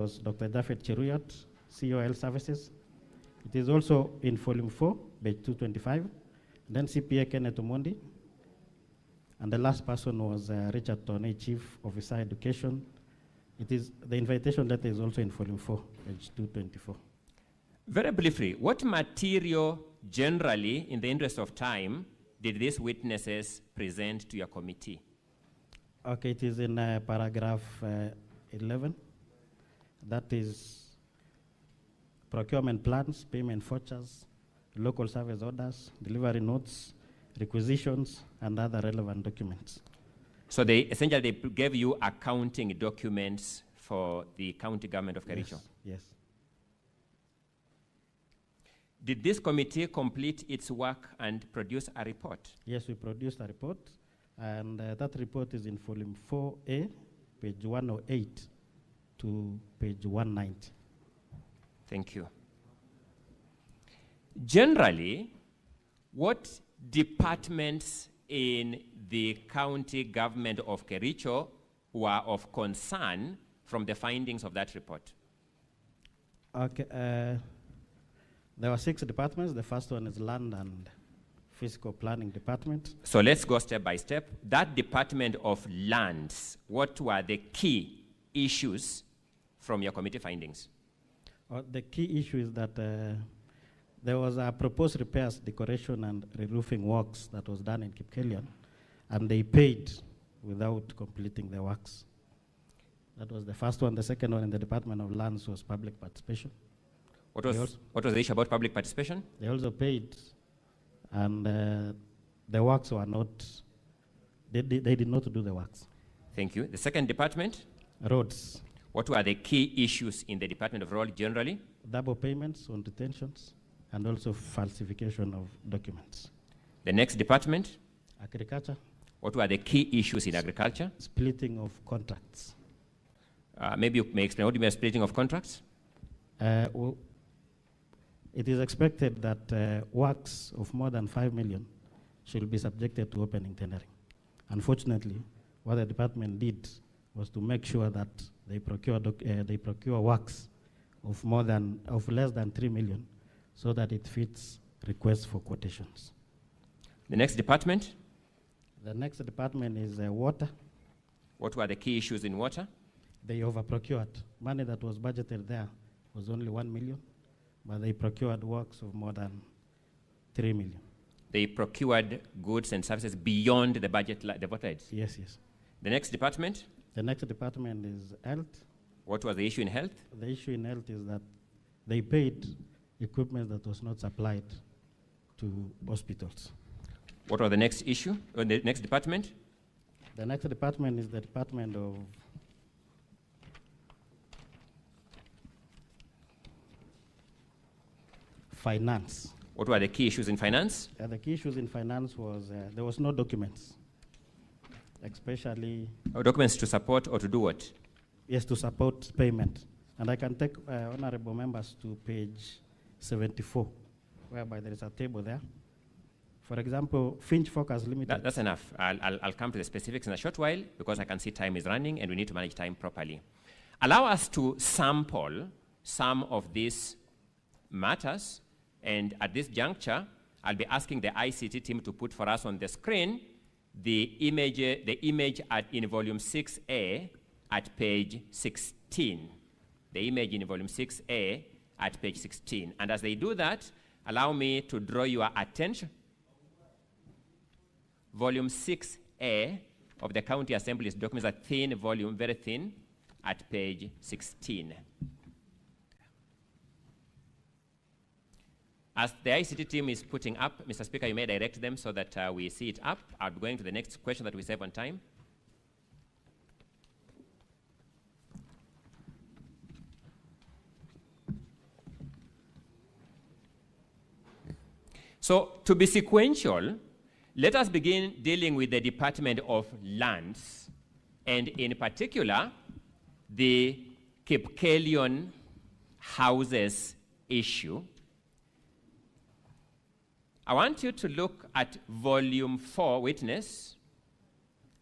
was Dr. David Cheruyot, CEO Health Services. It is also in volume 4, page 225. Then CPA Kenneth Omondi. And the last person was Richard Toney, Chief Officer Education. It is, the invitation letter is also in volume 4, page 224. Very briefly, what material generally, in the interest of time, did these witnesses present to your committee? Okay, it is in paragraph 11. That is procurement plans, payment vouchers, local service orders, delivery notes, requisitions, and other relevant documents. So they essentially gave you accounting documents for the county government of Kericho? Yes, yes. Did this committee complete its work and produce a report? Yes, we produced a report, and that report is in volume 4A, page 108 to page 190. Thank you. Generally, what departments in the county government of Kericho were of concern from the findings of that report? Okay, there were 6 departments. The first one is Land and Physical Planning Department. So let's go step by step. That Department of Lands, what were the key issues from your committee findings? The key issue is that there was a proposed repairs, decoration, and re-roofing works that was done in Kipkelion, and they paid without completing the works. That was the first one. The second one in the Department of Lands was public participation. What was the issue about public participation? They also paid, and the works were not, they did not do the works. Thank you. The second department? Roads. What were the key issues in the Department of Road generally? Double payments on detentions, and also falsification of documents. The next department? Agriculture. What were the key issues in agriculture? Splitting of contracts. Maybe you may explain what you mean by splitting of contracts? Well, it is expected that works of more than 5 million should be subjected to opening tendering. Unfortunately, what the department did was to make sure that they procure works of less than 3 million, so that it fits requests for quotations. The next department? The next department is water. What were the key issues in water? They overprocured. Money that was budgeted there was only 1 million, but they procured works of more than 3 million. They procured goods and services beyond the budget, the budget? Yes, yes. The next department? The next department is health. What was the issue in health? The issue in health is that they paid equipment that was not supplied to hospitals. What was the next issue, or the next department? The next department is the Department of Finance. What were the key issues in finance? The key issues in finance was there was no documents, especially... documents to support or to do what? Yes, to support payment. And I can take honorable members to page 74, whereby there is a table there. For example, Finch Focus Limited. That's enough. I'll come to the specifics in a short while, because I can see time is running and we need to manage time properly. Allow us to sample some of these matters, and at this juncture, I'll be asking the ICT team to put for us on the screen the image in volume 6A at page 16. The image in volume 6A at page 16. And as they do that, allow me to draw your attention. Volume 6A of the County Assembly's documents, a thin volume, very thin, at page 16. As the ICT team is putting up, Mr. Speaker, you may direct them so that we see it up. I'll be going to the next question that we save on time. So, to be sequential, let us begin dealing with the Department of Lands, and in particular, the Kipkelion houses issue. I want you to look at volume 4, witness,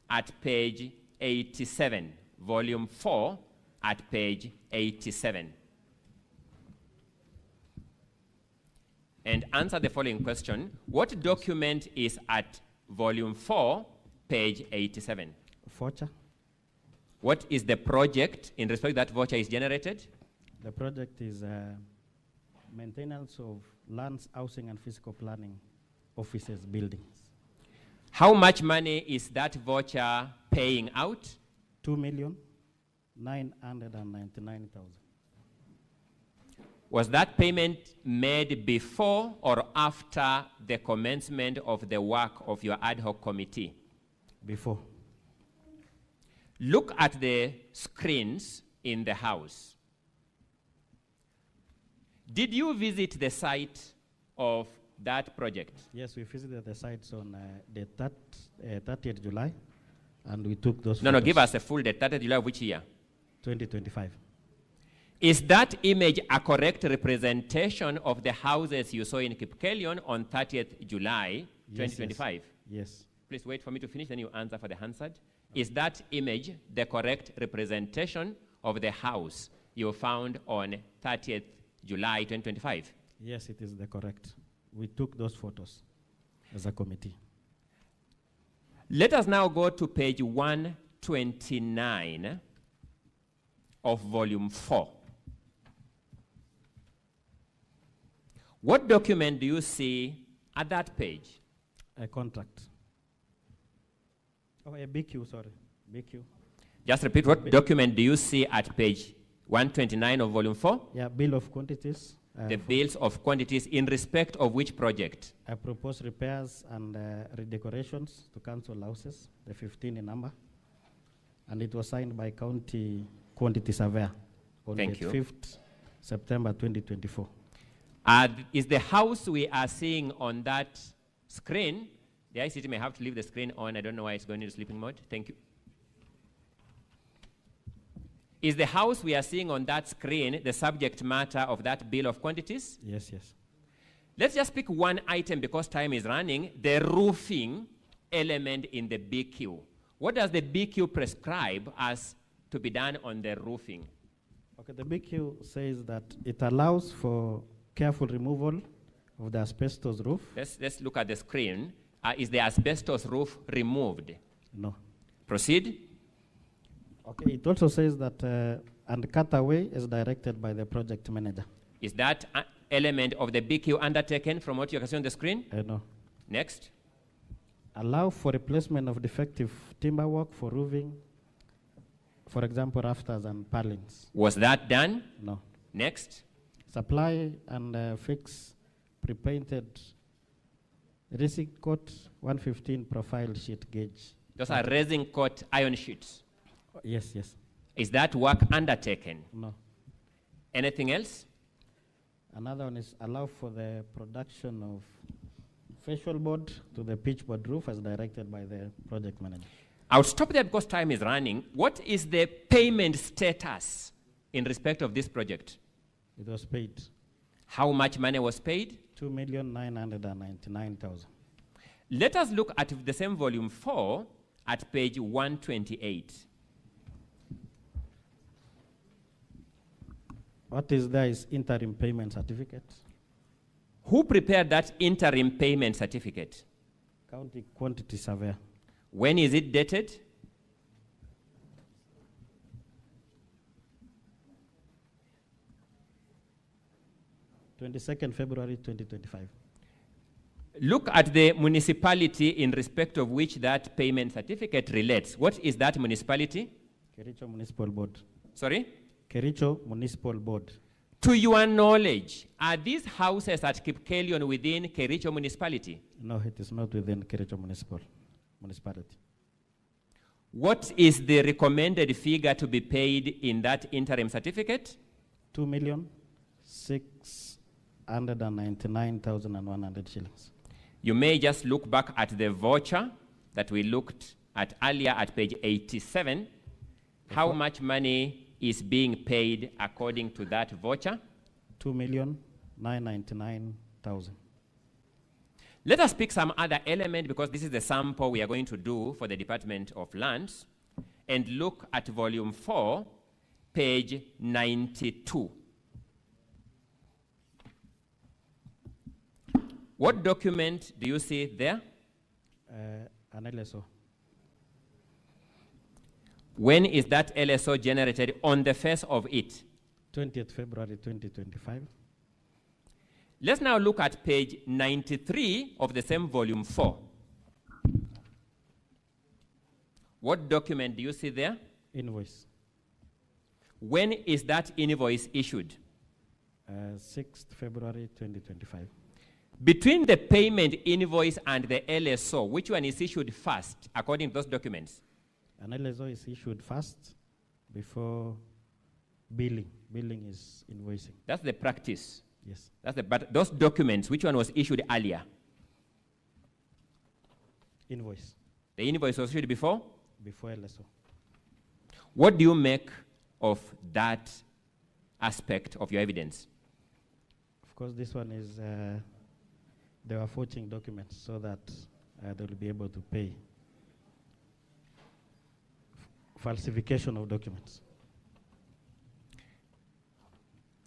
at page 87. Volume 4, at page 87. And answer the following question. What document is at volume 4, page 87? Voucher. What is the project in respect that voucher is generated? The project is maintenance of lands, housing, and physical planning offices, buildings. How much money is that voucher paying out? 2,999,000. Was that payment made before or after the commencement of the work of your ad hoc committee? Before. Look at the screens in the house. Did you visit the site of that project? Yes, we visited the sites on the 30th July, and we took those No, photos. give us a full date. 30th July of which year? 2025. Is that image a correct representation of the houses you saw in Kericho on 30th July, 2025? Yes. Please wait for me to finish, then you answer for the Hansard. Is that image the correct representation of the house you found on 30th July, 2025? Yes, it is the correct. We took those photos as a committee. Let us now go to page 129 of volume 4. What document do you see at that page? A contract. Oh, a BQ, sorry. BQ. Just repeat, what document do you see at page 129 of volume 4? Yeah, bill of quantities. The bills of quantities in respect of which project? I proposed repairs and redecorations to council houses, the 15 in number. And it was signed by county quantity surveyor on the 5th September 2024. Is the house we are seeing on that screen, the ICT may have to leave the screen on, I don't know why it's going into sleeping mode. Thank you. Is the house we are seeing on that screen the subject matter of that bill of quantities? Yes, yes. Let's just pick one item because time is running, the roofing element in the BQ. What does the BQ prescribe as to be done on the roofing? Okay, the BQ says that it allows for careful removal of the asbestos roof. Let's look at the screen. Is the asbestos roof removed? No. Proceed. Okay, it also says that and cut away is directed by the project manager. Is that element of the BQ undertaken from what you can see on the screen? No. Next. Allow for replacement of defective timber work for roofing, for example, rafters and purlins. Was that done? No. Next. Supply and fix pre-painted resin coat 115 profile sheet gauge. Those are resin coat iron sheets. Yes, yes. Is that work undertaken? No. Anything else? Another one is allow for the production of facial board to the pitch board roof as directed by the project manager. I'll stop there because time is running. What is the payment status in respect of this project? It was paid. How much money was paid? 2,999,000. Let us look at the same volume 4 at page 128. What is there is interim payment certificate. Who prepared that interim payment certificate? County quantity surveyor. When is it dated? February 22, 2025. Look at the municipality in respect of which that payment certificate relates. What is that municipality? Kericho Municipal Board. Sorry? Kericho Municipal Board. To your knowledge, are these houses at Kericho within Kericho municipality? No, it is not within Kericho municipality. What is the recommended figure to be paid in that interim certificate? 2,699,100 shillings. You may just look back at the voucher that we looked at earlier at page 87. How much money is being paid according to that voucher? 2,999,000. Let us pick some other element because this is the sample we are going to do for the Department of Lands and look at volume 4 page 92. What document do you see there? An LSO. When is that LSO generated on the face of it? 20th February 2025. Let's now look at page 93 of the same volume 4. What document do you see there? Invoice. When is that invoice issued? 6th February 2025. Between the payment invoice and the LSO, which one is issued first, according to those documents? An LSO is issued first before billing. Billing is invoicing. That's the practice. Yes. But those documents, which one was issued earlier? Invoice. The invoice was issued before? Before LSO. What do you make of that aspect of your evidence? Of course, this one is, they were forging documents so that they will be able to pay. Falsification of documents.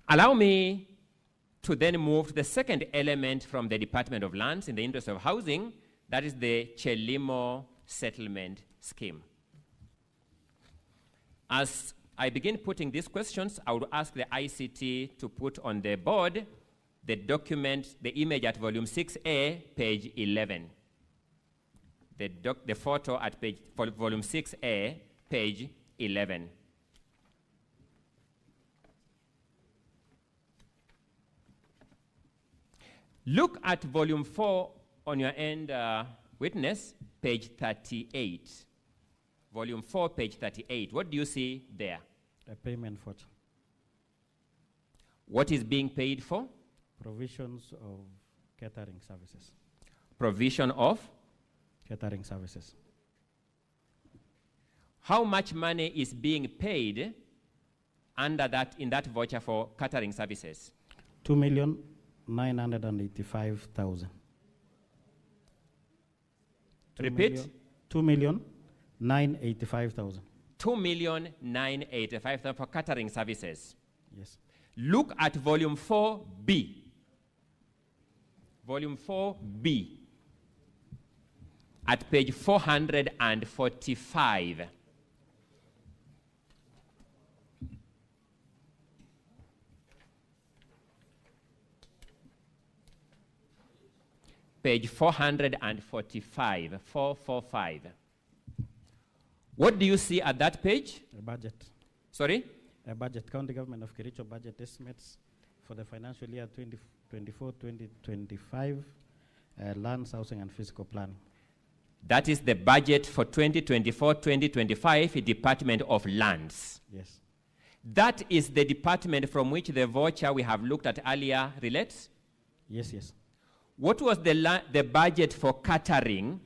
Allow me to then move to the second element from the Department of Lands in the interest of housing, that is the Chelimo settlement scheme. As I begin putting these questions, I would ask the ICT to put on the board the document, the image at volume 6A, page 11. The photo at volume 6A, page 11. Look at volume 4 on your end, witness, page 38. Volume 4, page 38. What do you see there? A payment voucher. What is being paid for? Provisions of catering services. Provision of? Catering services. How much money is being paid under that, in that voucher for catering services? 2,985,000. Repeat? 2,985,000. 2,985,000 for catering services. Yes. Look at volume 4B. Volume 4B. At page 445. Page 445, 445. What do you see at that page? A budget. Sorry? A budget. County Government of Kericho budget estimates for the financial year 2024-2025, lands, housing, and physical planning. That is the budget for 2024-2025, Department of Lands. Yes. That is the department from which the voucher we have looked at earlier relates? Yes, yes. What was the budget for catering?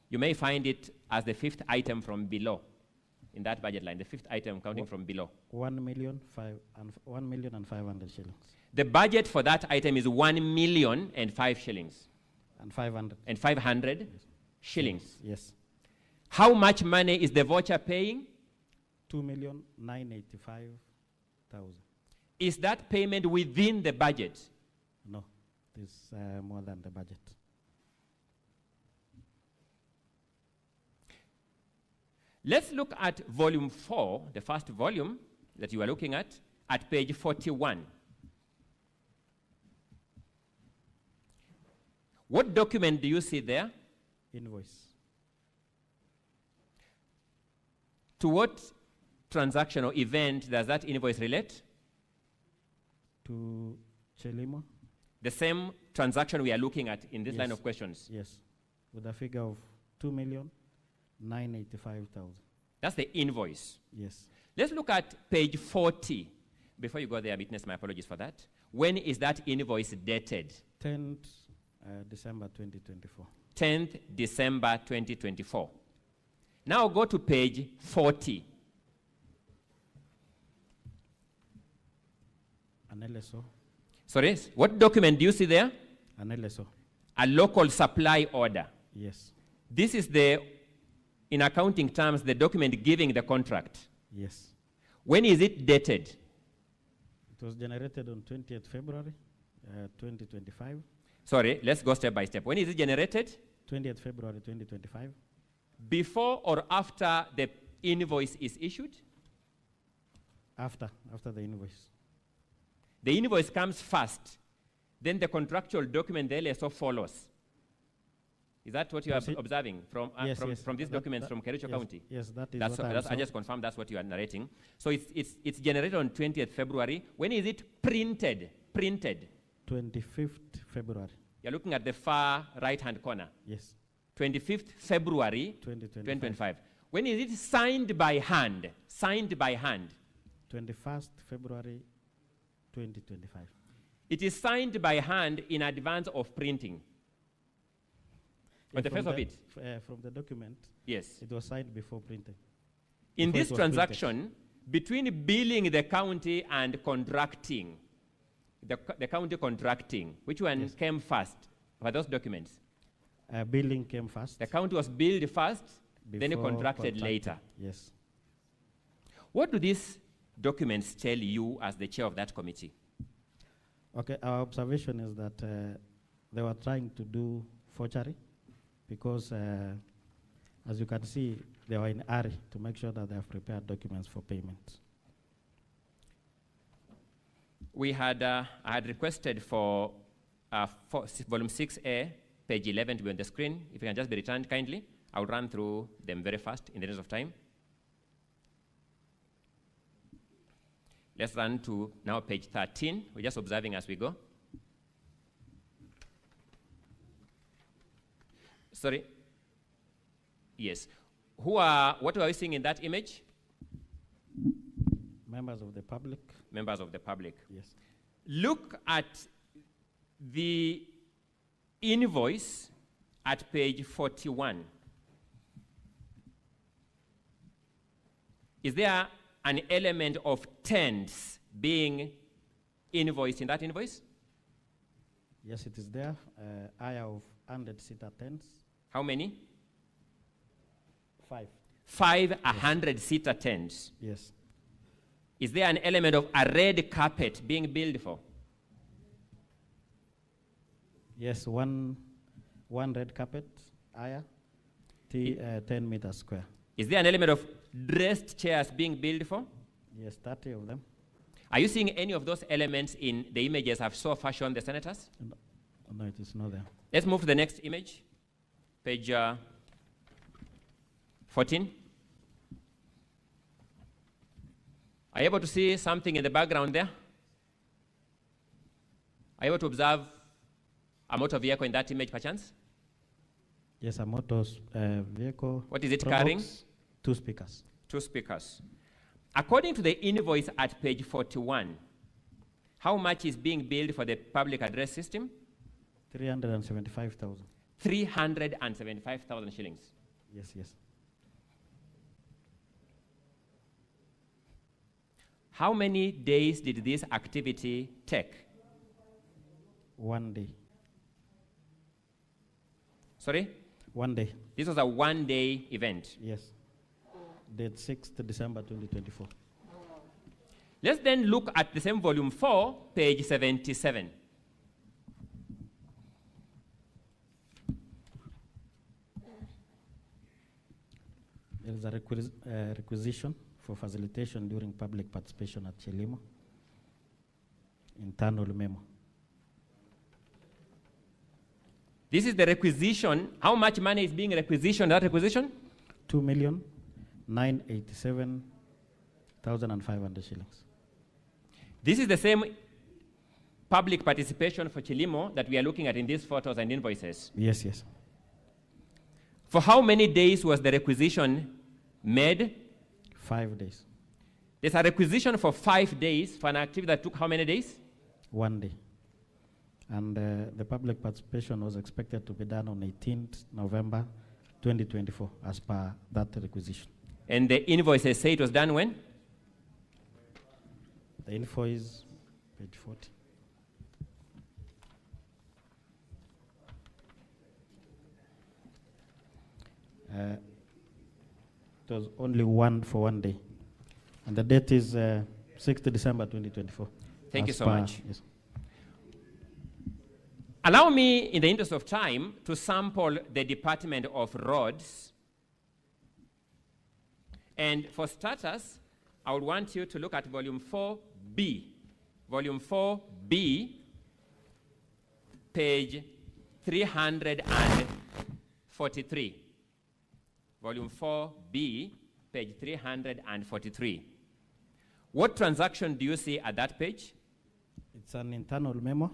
You may find it as the fifth item from below, in that budget line, the fifth item counting from below. 1,500,000 shillings. The budget for that item is 1,000,005 shillings. And 500. And 500 yes. shillings. Yes. How much money is the voucher paying? 2,985,000. Is that payment within the budget? No, it is more than the budget. Let's look at volume 4, the first volume that you are looking at page 41. What document do you see there? Invoice. To what transaction or event does that invoice relate? To Chelimo. The same transaction we are looking at in this yes. line of questions. Yes, with a figure of 2,985,000. That's the invoice. Yes. Let's look at page 40. Before you go there, witness, my apologies for that. When is that invoice dated? 10th December 2024. 10th December 2024. Now go to page 40. An LSO. Sorry, what document do you see there? An LSO. A local supply order. Yes. This is the, in accounting terms, the document giving the contract. Yes. When is it dated? It was generated on 20th February 2025. Sorry, let's go step by step. When is it generated? 20th February 2025. Before or after the invoice is issued? After the invoice. The invoice comes first, then the contractual document, the LSO, follows. Is that what you are observing from, yes, from these documents from Kericho County? Yes, that is that's what I just confirmed that's what you are narrating. So it's generated on 20th February. When is it printed? 25th February. You're looking at the far right-hand corner. Yes. 25th February 2025. When is it signed by hand? Signed by hand. 21st February 2025. It is signed by hand in advance of printing. On the face of it. From the document, yes, it was signed before printing. In this transaction, between billing the county and contracting, the county contracting, which one came first for those documents? Billing came first. The county was billed first, then it contracted later. Yes. What do these documents tell you as the chair of that committee? Okay, our observation is that they were trying to do forgery because, as you can see, they were in a hurry to make sure that they have prepared documents for payment. We had, I had requested for volume 6A, page 11 to be on the screen. If you can just be returned kindly, I'll run through them very fast in the interest of time. Let's run to now page 13. We're just observing as we go. Sorry. Yes. What are we seeing in that image? Members of the public. Members of the public. Yes. Look at the invoice at page 41. Is there an element of tents being invoiced in that invoice? Yes, it is there. I have 100-seater tents. How many? 5. 5 100-seater tents. Yes. Is there an element of a red carpet being billed for? Yes, one red carpet, 10 meters square. Is there an element of dressed chairs being billed for? Yes, 30 of them. Are you seeing any of those elements in the images I've so far shown the senators? No, it is not there. Let's move to the next image, page 14. Are you able to see something in the background there? Are you able to observe a motor vehicle in that image, perchance? Yes, a motor vehicle. What is it carrying? 2 speakers. 2 speakers. According to the invoice at page 41, how much is being billed for the public address system? 375,000. 375,000 shillings. Yes, yes. How many days did this activity take? 1 day. Sorry? 1 day. This was a one-day event. Yes. Date 6th December 2024. Let's then look at the same volume 4, page 77. There is a requisition for facilitation during public participation at Chelimo. Internal memo. This is the requisition. How much money is being requisitioned, that requisition? 2,987,500 shillings. This is the same public participation for Chelimo that we are looking at in these photos and invoices. Yes, yes. For how many days was the requisition made? 5 days. There's a requisition for 5 days for an activity that took how many days? 1 day. And the public participation was expected to be done on 18th November 2024 as per that requisition. And the invoices say it was done when? The invoice, page 40. It was only for 1 day. And the date is 6th December 2024. Thank you As so per- much. Yes. Allow me, in the interest of time, to sample the Department of Roads. And for starters, I would want you to look at volume 4B. Volume 4B, page 343. Volume 4B, page 343. What transaction do you see at that page? It's an internal memo,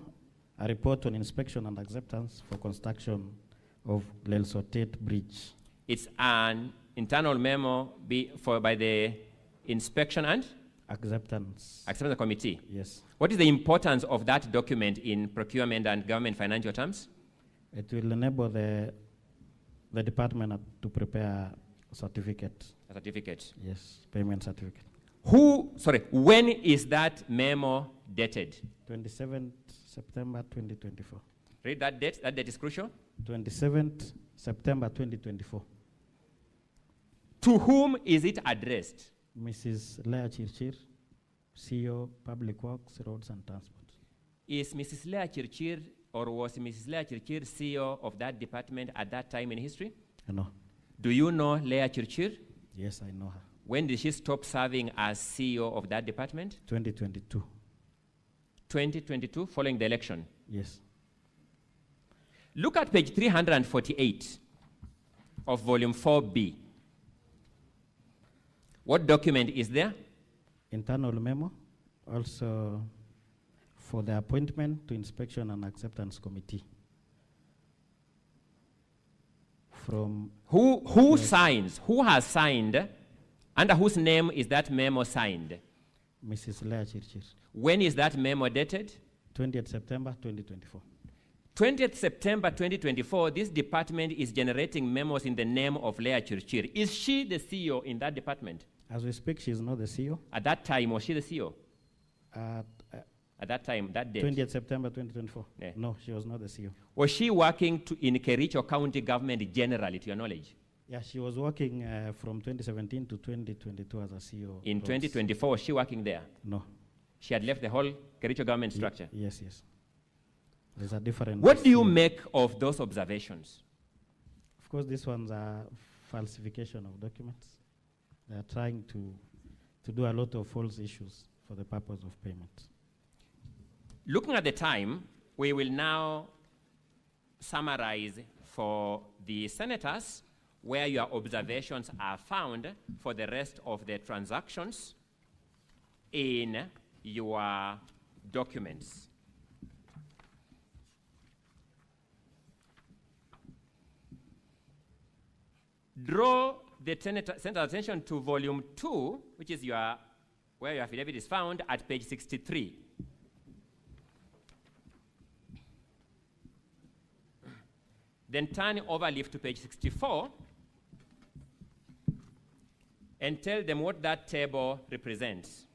a report on inspection and acceptance for construction of Lelsotet Bridge. It's an internal memo by the Inspection and Acceptance. Acceptance Committee. Yes. What is the importance of that document in procurement and government financial terms? It will enable the department to prepare a certificate. A certificate. Yes, payment certificate. When is that memo dated? 27th September 2024. Read that date. That date is crucial. 27th September 2024. To whom is it addressed? Mrs. Lea Chirchir, CEO, Public Works, Roads and Transport. Is Mrs. Lea Chirchir, or was Mrs. Lea Chirchir CEO of that department at that time in history? No. Do you know Lea Chirchir? Yes, I know her. When did she stop serving as CEO of that department? 2022. 2022, following the election. Yes. Look at page 348 of volume 4B. What document is there? Internal memo, also for the appointment to Inspection and Acceptance Committee. From who signs? Who has signed? Under whose name is that memo signed? Mrs. Lea Chirchir. When is that memo dated? 20th September 2024. 20th September 2024, this department is generating memos in the name of Lea Chirchir. Is she the CEO in that department? As we speak, she is not the CEO. At that time, was she the CEO? At that time, that date? 20th September 2024. Yeah. No, she was not the CEO. Was she working in Kericho County government generally, to your knowledge? Yeah, she was working from 2017 to 2022 as a CEO. In 2024, was she working there? No. She had left the whole Kericho government structure? Yes. There's a different... What do you make of those observations? Of course, these ones are falsification of documents. They are trying to do a lot of false issues for the purpose of payment. Looking at the time, we will now summarize for the senators where your observations are found for the rest of the transactions in your documents. Draw the senator's attention to volume 2, which is where your affidavit is found at page 63. Then turn over leaf to page 64 and tell them what that table represents.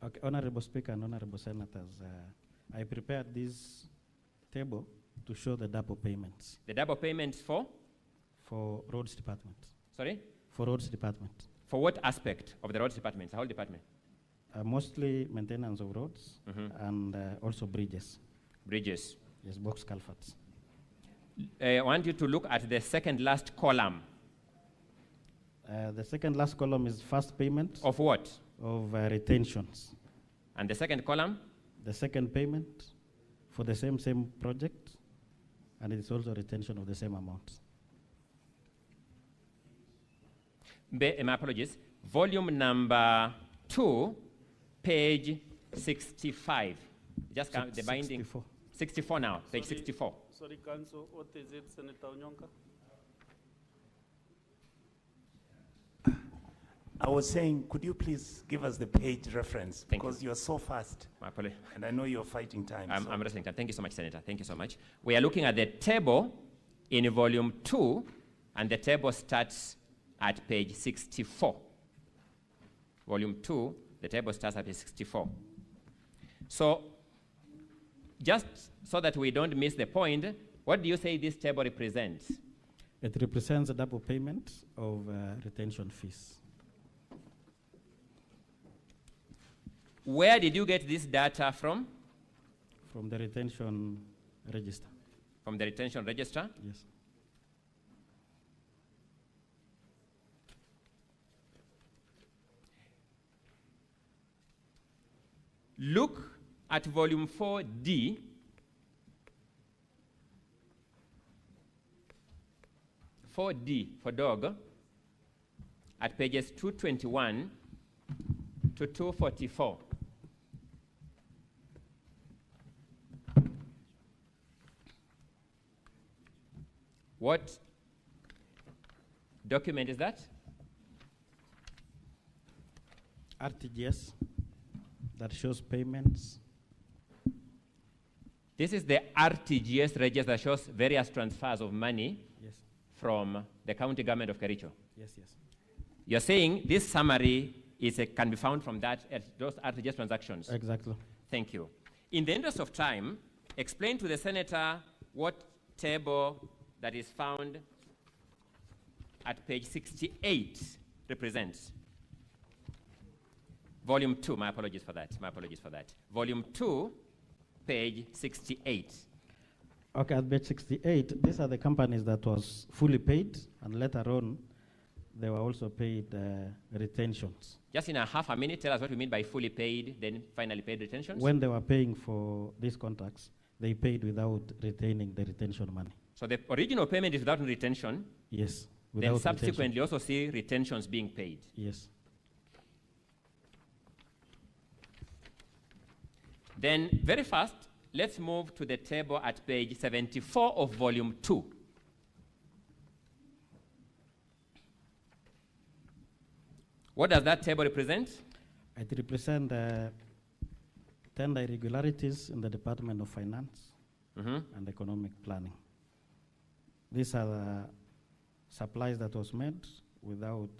Okay, Honorable Speaker and Honorable Senators, I prepared this table to show the double payments. The double payments for? For Roads Department. Sorry? For Roads Department. For what aspect of the Roads Department, the whole department? Mostly maintenance of roads and also bridges. Bridges. Yes, box culverts. I want you to look at the second last column. The second last column is first payment. Of what? Of retentions. And the second column? The second payment for the same project, and it's also retention of the same amount. My apologies. Volume number 2, page 65. Just count the binding. 64. 64 now, page 64. Sorry, Council, what is it, Senator Onyonka? I was saying, could you please give us the page reference? Thank Because you're so fast. My apologies. And I know you're fighting time. I'm wrestling time. Thank you so much, Senator. Thank you so much. We are looking at the table in volume 2, and the table starts at page 64. Volume 2, the table starts at page 64. So, just so that we don't miss the point, what do you say this table represents? It represents a double payment of retention fees. Where did you get this data from? From the retention register. From the retention register? Yes. Look at volume 4D. For dog, at pages 221 to 244. What document is that? RTGS that shows payments. This is the RTGS register that shows various transfers of money from the county government of Kericho. Yes, yes. You're saying this summary can be found from those RTGS transactions? Exactly. Thank you. In the interest of time, explain to the senator what table that is found at page 68 represents. Volume 2, my apologies for that. Volume 2, page 68. Okay, at page 68, these are the companies that was fully paid, and later on, they were also paid retentions. Just in a half a minute, tell us what you mean by fully paid, then finally paid retentions. When they were paying for these contracts, they paid without retaining the retention money. So the original payment is without retention. Yes. Then subsequently also see retentions being paid. Yes. Then very fast, let's move to the table at page 74 of volume 2. What does that table represent? It represents tender irregularities in the Department of Finance and Economic Planning. These are the supplies that was made without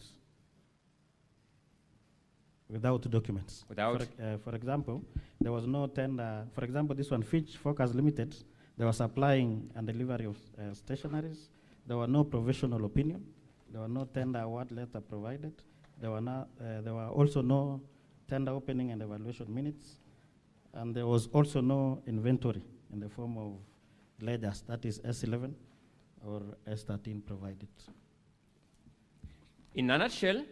documents. For example, there was no tender. For example, this one, Fitch Focus Limited, they were supplying and delivery of stationaries. There were no professional opinion. There were no tender award letter provided. There were also no tender opening and evaluation minutes. And there was also no inventory in the form of ledgers, that is S11 or S13 provided. In a nutshell,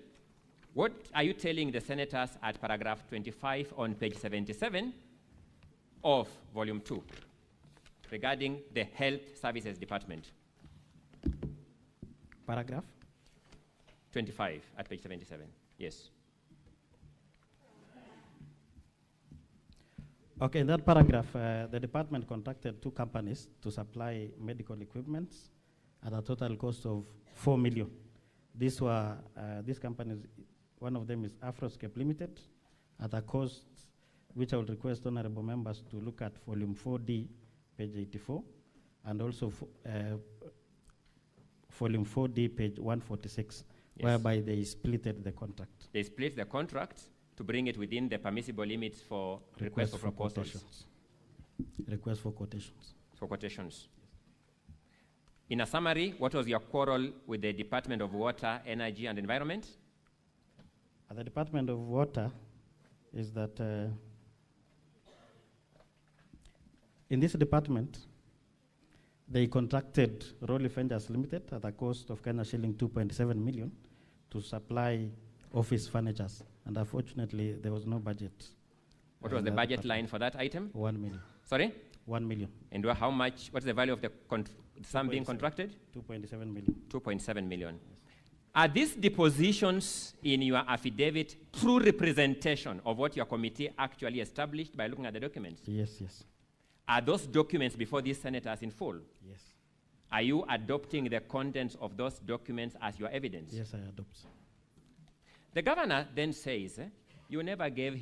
what are you telling the senators at paragraph 25 on page 77 of volume 2 regarding the Health Services Department? Paragraph? 25 at page 77, yes. Okay, in that paragraph, the department contracted 2 companies to supply medical equipment at a total cost of 4 million. These companies, one of them is Afroscape Limited, at a cost which I would request honorable members to look at volume 4D, page 84, and also volume 4D, page 146, whereby they splitted the contract. They split the contract to bring it within the permissible limits for request for proposals. Request for quotations. For quotations. In a summary, what was your quarrel with the Department of Water, Energy and Environment? The Department of Water is that in this department, they contracted Rolly Fenders Limited at a cost of Kenya shilling 2.7 million to supply office furnitures. And unfortunately, there was no budget. What was the budget line for that item? 1 million. Sorry? 1 million. And how much, what's the value of the sum being contracted? 2.7 million. 2.7 million. Yes. Are these depositions in your affidavit true representation of what your committee actually established by looking at the documents? Yes, yes. Are those documents before these senators in full? Yes. Are you adopting the contents of those documents as your evidence? Yes, I adopt. The governor then says, you never gave him